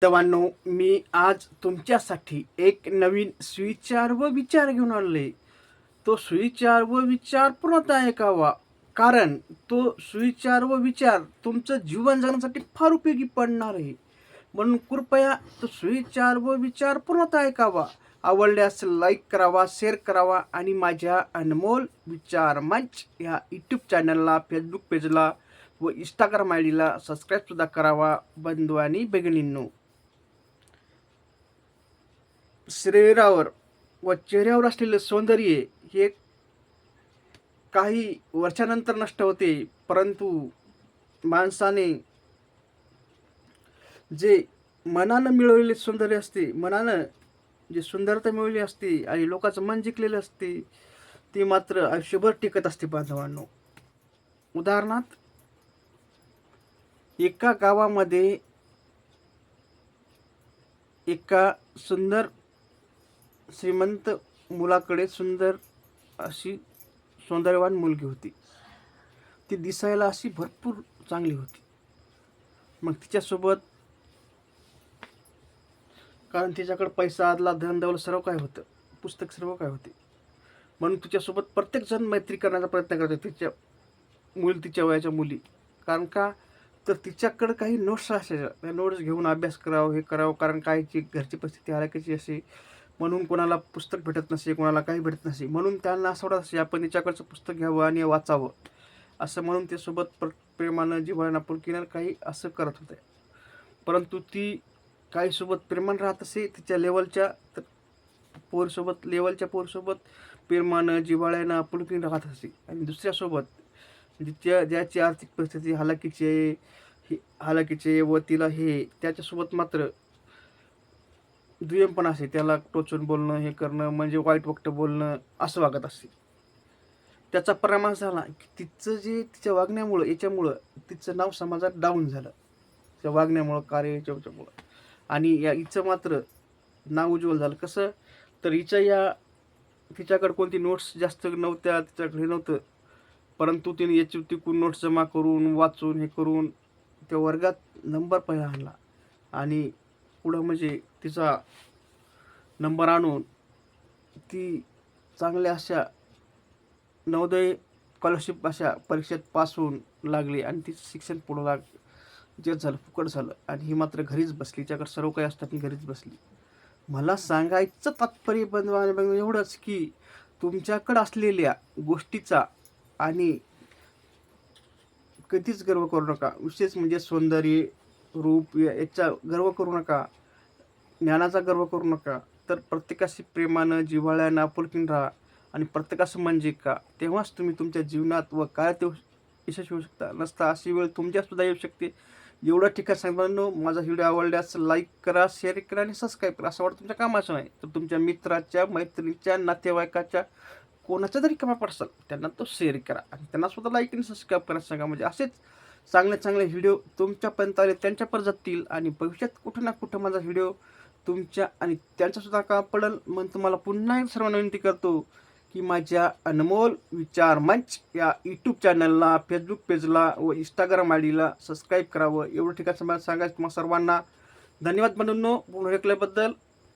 बांधवांनो, मी आज तुमच्यासाठी एक नवीन सुविचार व विचार घेऊन आलोय. तो सुविचार व विचार पूर्णतः ऐकावा, कारण तो सुविचार व विचार तुमचं जीवन जगण्यासाठी फार उपयोगी पडणार आहे. म्हणून कृपया तो सुविचार व विचार पूर्णतः ऐकावा. आवडल्यास लाईक करावा, शेअर करावा आणि माझ्या अनमोल विचार मंच या यूट्यूब चॅनलला, फेसबुक पेजला व इंस्टाग्राम आय डीला सबस्क्राईबसुद्धा करावा. बंधू आणि भगिनींनो, शरीरावर व चेहऱ्यावर असलेलं सौंदर्य हे काही वर्षानंतर नष्ट होते, परंतु माणसाने जे मनानं मिळवलेले सौंदर्य असते, मनानं जे सुंदरता मिळवली असते आणि लोकांचं मन जिंकलेलं असते, ते मात्र आयुष्यभर टिकत असते बांधवांनो. उदाहरणार्थ, एका गावामध्ये एका सुंदर श्रीमंत मुलाकडे सुंदर अशी सौंदर्यवान मुलगी होती. ती दिसायला अशी भरपूर चांगली होती. मग तिच्यासोबत, कारण तिच्याकडे पैसा, आदला, धन दौलत सर्व काय होतं, पुस्तक सर्व काय होते, म्हणून तिच्यासोबत प्रत्येकजण मैत्री करण्याचा प्रयत्न करतो, तिच्या वयाच्या मुली. कारण का, तर तिच्याकडे काही नोट्स असायच्या, त्या नोट्स घेऊन अभ्यास करावं, हे करावं, कारण काहीची घरची परिस्थिती हलाखीची असे, म्हणून कोणाला पुस्तक भेटत नसे, कोणाला काही भेटत नसे, म्हणून त्यांना असं वाटत असे आपण तिच्याकडचं पुस्तक घ्यावं आणि वाचावं, असं म्हणून ते सोबत प्रेमानं, जिव्हाळ्यानं, आपुलकीनं काही असं करत होते. परंतु ती काही सोबत प्रेमानं राहत असे, तिच्या लेवलच्या पोरीसोबत प्रेमानं, जिव्हाळ्यानं, आपुलकीनं राहत असे. आणि दुसऱ्यासोबत ज्याची आर्थिक परिस्थिती हालाकीचे व तिला हे त्याच्यासोबत मात्र दुय्यमपण असे, त्याला टोचून बोलणं, हे करणं, म्हणजे वाईट वक्त बोलणं, असं वागत असते. त्याचा परिणाम झाला की तिच्या वागण्यामुळं, याच्यामुळं तिचं नाव समाजात डाऊन झालं, तिच्या वागण्यामुळं, कार्य याच्यामुळं. आणि हिचं मात्र नाव उज्ज्वल झालं. कसं, तर तिच्याकडे कोणती नोट्स जास्त नव्हत्या, तिच्याकडे नव्हतं, परंतु तिने याची नोट्स जमा करून, वाचून, हे करून त्या वर्गात नंबर पहिला आणला. आणि पुढं म्हणजे तिचा नंबर आणून ती चांगल्या अशा नवोदय स्कॉलरशिप अशा परीक्षेत पास होऊन लागली आणि तिचं शिक्षण पुढं जे झालं, फुकट झालं. आणि ही मात्र घरीच बसली, तिच्याकडे सर्व काही असतात, ती घरीच बसली. मला सांगायचं तात्पर्य बंधू एवढंच की तुमच्याकडं असलेल्या गोष्टीचा आणि कधीच गर्व करू नका. विशेष म्हणजे सौंदर्य, रूप याचा गर्व करू नका, ज्ञानाचा गर्व करू नका. तर प्रत्येकाशी प्रेमानं, जिव्हाळ्यानं, आपुलकीनं राहा आणि प्रत्येकाचं मन जिंका. तेव्हाच तुम्ही तुमच्या जीवनात व काय ते यशस्वी होऊ शकता. नसता अशी वेळ तुमच्यासुद्धा येऊ शकते. एवढं ठिकाण सांगताना माझा व्हिडिओ आवडल्यास लाईक करा, शेअर करा आणि सबस्क्राईब करा. असं वाटतं तुमच्या कामाचं नाही, तर तुमच्या मित्राच्या, मैत्रिणीच्या, नातेवाईकाच्या कोणाच्या जरी कामा पडसाल त्यांना तो शेअर करा आणि त्यांना सुद्धा लाईक आणि सबस्क्राईब करायला सांगा. म्हणजे असेच चांगले व्हिडिओ तुमच्यापर्यंत आले, त्यांच्यापर्यंत जातील आणि भविष्यात कुठं ना कुठं माझा व्हिडिओ तुमच्या आणि त्यांच्यासुद्धा काम पडेल. म्हणून तुम्हाला पुन्हा एक सर्वांना विनंती करतो की माझ्या अनमोल विचार मंच या यूट्यूब चॅनलला, फेसबुक पेजला व इंस्टाग्राम आय डीला सबस्क्राईब करावं. एवढं ठिकाण सांगायचं तुम्हाला सर्वांना. धन्यवाद बंधूंनो, पूर्ण ऐकल्याबद्दल.